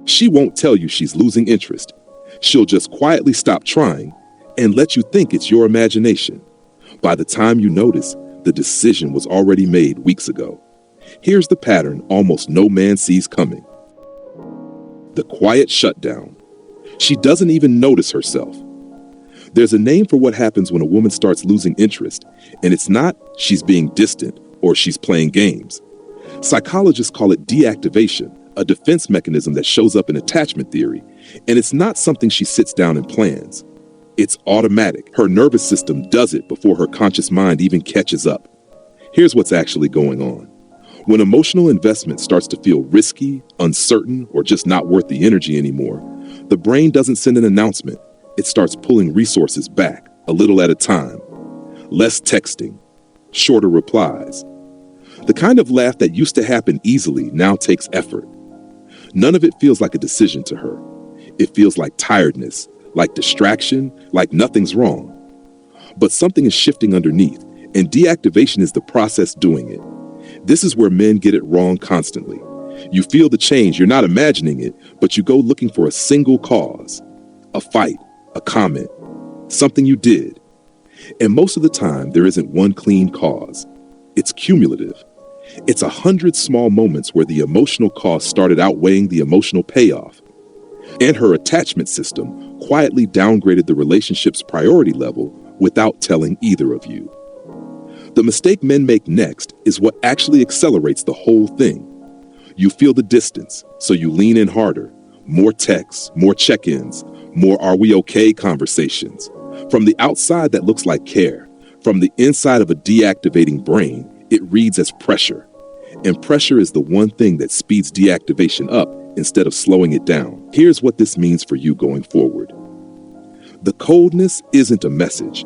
She won't tell you she's losing interest. She'll just quietly stop trying and let you think it's your imagination. By the time you notice, the decision was already made weeks ago. Here's the pattern almost no man sees coming. The quiet shutdown. She doesn't even notice herself. There's a name for what happens when a woman starts losing interest, and it's not she's being distant or she's playing games. Psychologists call it deactivation, a defense mechanism that shows up in attachment theory, and it's not something she sits down and plans. It's automatic. Her nervous system does it before her conscious mind even catches up. Here's what's actually going on. When emotional investment starts to feel risky, uncertain, or just not worth the energy anymore, the brain doesn't send an announcement. It starts pulling resources back, a little at a time. Less texting, shorter replies. The kind of laugh that used to happen easily now takes effort. None of it feels like a decision to her. It feels like tiredness, like distraction, like nothing's wrong. But something is shifting underneath, and deactivation is the process doing it. This is where men get it wrong constantly. You feel the change, you're not imagining it, but you go looking for a single cause. A fight, a comment, something you did. And most of the time, there isn't one clean cause. It's cumulative. It's 100 small moments where the emotional cost started outweighing the emotional payoff. And her attachment system quietly downgraded the relationship's priority level without telling either of you. The mistake men make next is what actually accelerates the whole thing. You feel the distance, so you lean in harder. More texts, more check-ins, more "are we okay" conversations. From the outside, that looks like care. From the inside of a deactivating brain, it reads as pressure. And pressure is the one thing that speeds deactivation up instead of slowing it down. Here's what this means for you going forward. The coldness isn't a message.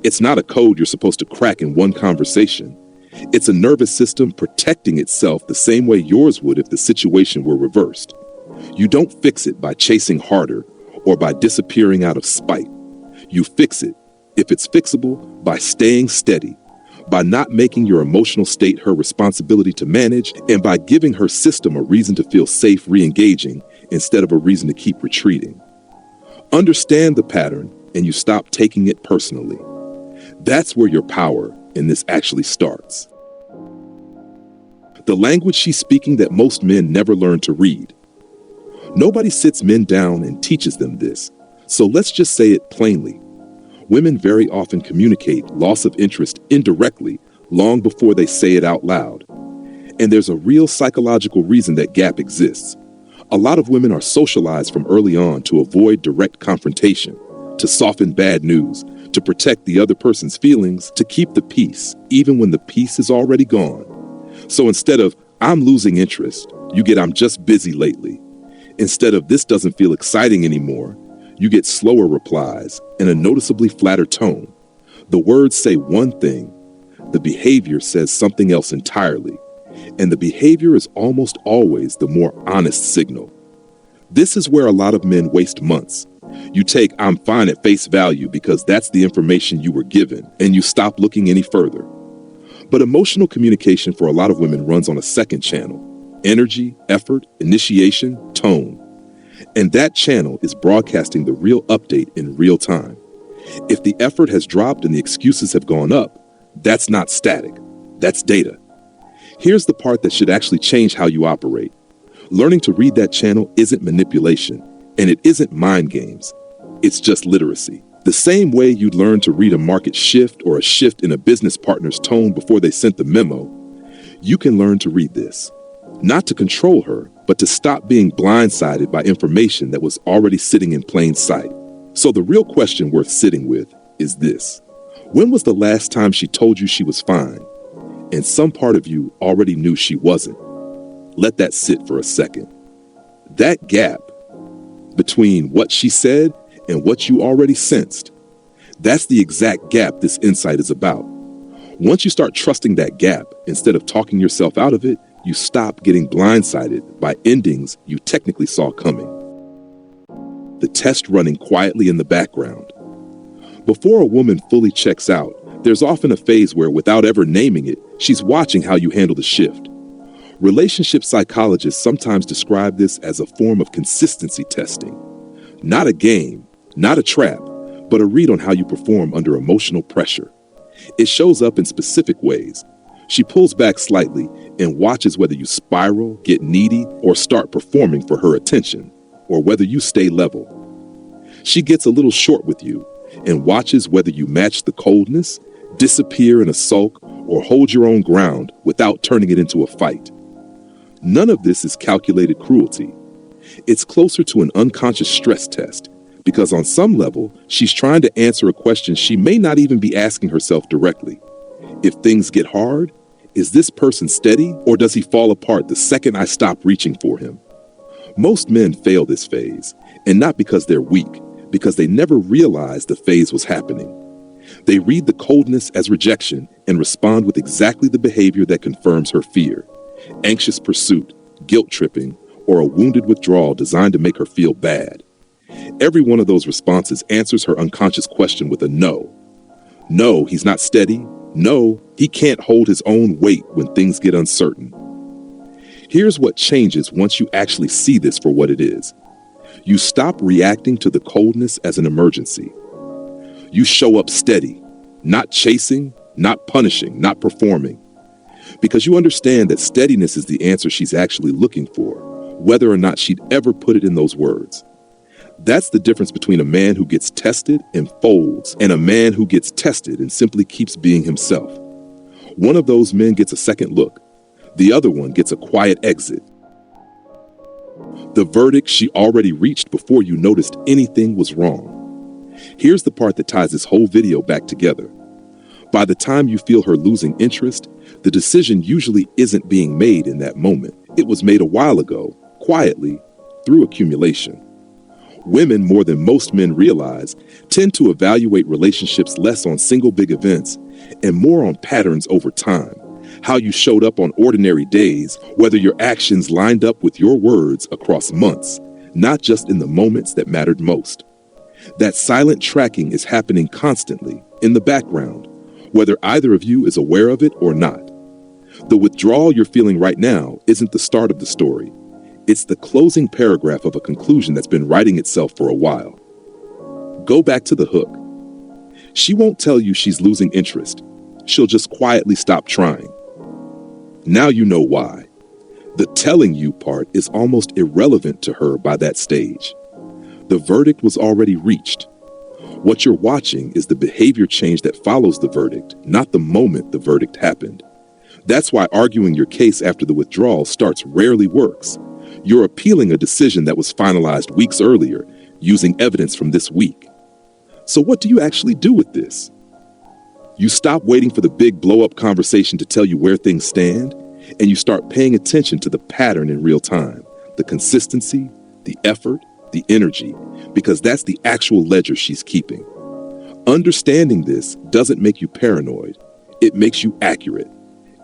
It's not a code you're supposed to crack in one conversation. It's a nervous system protecting itself the same way yours would if the situation were reversed. You don't fix it by chasing harder or by disappearing out of spite. You fix it, if it's fixable, by staying steady, by not making your emotional state her responsibility to manage, and by giving her system a reason to feel safe re-engaging instead of a reason to keep retreating. Understand the pattern, and you stop taking it personally. That's where your power in this actually starts. The language she's speaking that most men never learn to read. Nobody sits men down and teaches them this, so let's just say it plainly. Women very often communicate loss of interest indirectly long before they say it out loud. And there's a real psychological reason that gap exists. A lot of women are socialized from early on to avoid direct confrontation, to soften bad news, to protect the other person's feelings, to keep the peace, even when the peace is already gone. So instead of "I'm losing interest," you get "I'm just busy lately." Instead of "this doesn't feel exciting anymore," you get slower replies and a noticeably flatter tone. The words say one thing, the behavior says something else entirely. And the behavior is almost always the more honest signal. This is where a lot of men waste months. You take "I'm fine" at face value because that's the information you were given, and you stop looking any further. But emotional communication for a lot of women runs on a second channel: energy, effort, initiation, tone. And that channel is broadcasting the real update in real time. If the effort has dropped and the excuses have gone up, that's not static. That's data. Here's the part that should actually change how you operate. Learning to read that channel isn't manipulation, and it isn't mind games. It's just literacy. The same way you'd learn to read a market shift or a shift in a business partner's tone before they sent the memo, you can learn to read this. Not to control her, but to stop being blindsided by information that was already sitting in plain sight. So the real question worth sitting with is this: when was the last time she told you she was fine, and some part of you already knew she wasn't? Let that sit for a second. That gap between what she said and what you already sensed, that's the exact gap this insight is about. Once you start trusting that gap, instead of talking yourself out of it, you stop getting blindsided by endings you technically saw coming. The test running quietly in the background. Before a woman fully checks out, there's often a phase where, without ever naming it, she's watching how you handle the shift. Relationship psychologists sometimes describe this as a form of consistency testing. Not a game, not a trap, but a read on how you perform under emotional pressure. It shows up in specific ways. She pulls back slightly and watches whether you spiral, get needy, or start performing for her attention, or whether you stay level. She gets a little short with you and watches whether you match the coldness, disappear in a sulk, or hold your own ground without turning it into a fight. None of this is calculated cruelty. It's closer to an unconscious stress test, because on some level, she's trying to answer a question she may not even be asking herself directly. If things get hard, is this person steady, or does he fall apart the second I stop reaching for him? Most men fail this phase, and not because they're weak, because they never realized the phase was happening. They read the coldness as rejection and respond with exactly the behavior that confirms her fear: anxious pursuit, guilt tripping, or a wounded withdrawal designed to make her feel bad. Every one of those responses answers her unconscious question with a no. No, he's not steady. No, he can't hold his own weight when things get uncertain. Here's what changes once you actually see this for what it is. You stop reacting to the coldness as an emergency. You show up steady, not chasing, not punishing, not performing. Because you understand that steadiness is the answer she's actually looking for, whether or not she'd ever put it in those words. That's the difference between a man who gets tested and folds and a man who gets tested and simply keeps being himself. One of those men gets a second look. The other one gets a quiet exit. The verdict she already reached before you noticed anything was wrong. Here's the part that ties this whole video back together. By the time you feel her losing interest, the decision usually isn't being made in that moment. It was made a while ago, quietly, through accumulation. Women, more than most men realize, tend to evaluate relationships less on single big events and more on patterns over time. How you showed up on ordinary days, whether your actions lined up with your words across months, not just in the moments that mattered most. That silent tracking is happening constantly, in the background, whether either of you is aware of it or not. The withdrawal you're feeling right now isn't the start of the story. It's the closing paragraph of a conclusion that's been writing itself for a while. Go back to the hook. She won't tell you she's losing interest. She'll just quietly stop trying. Now you know why. The telling you part is almost irrelevant to her by that stage. The verdict was already reached. What you're watching is the behavior change that follows the verdict, not the moment the verdict happened. That's why arguing your case after the withdrawal starts rarely works. You're appealing a decision that was finalized weeks earlier, using evidence from this week. So what do you actually do with this? You stop waiting for the big blow-up conversation to tell you where things stand, and you start paying attention to the pattern in real time, the consistency, the effort, the energy, because that's the actual ledger she's keeping. Understanding this doesn't make you paranoid. It makes you accurate.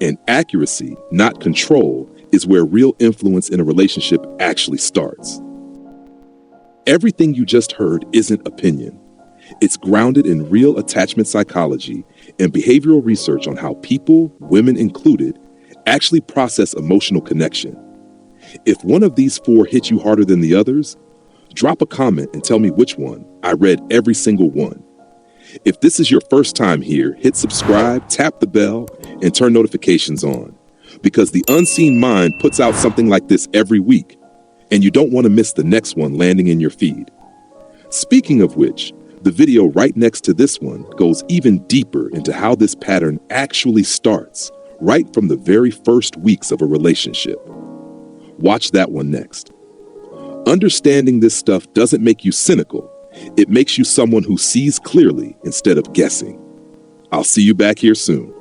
And accuracy, not control, is where real influence in a relationship actually starts. Everything you just heard isn't opinion. It's grounded in real attachment psychology and behavioral research on how people, women included, actually process emotional connection. If one of these four hit you harder than the others, drop a comment and tell me which one. I read every single one. If this is your first time here, hit subscribe, tap the bell, and turn notifications on. Because the unseen mind puts out something like this every week, and you don't want to miss the next one landing in your feed. Speaking of which, the video right next to this one goes even deeper into how this pattern actually starts, right from the very first weeks of a relationship. Watch that one next. Understanding this stuff doesn't make you cynical. It makes you someone who sees clearly instead of guessing. I'll see you back here soon.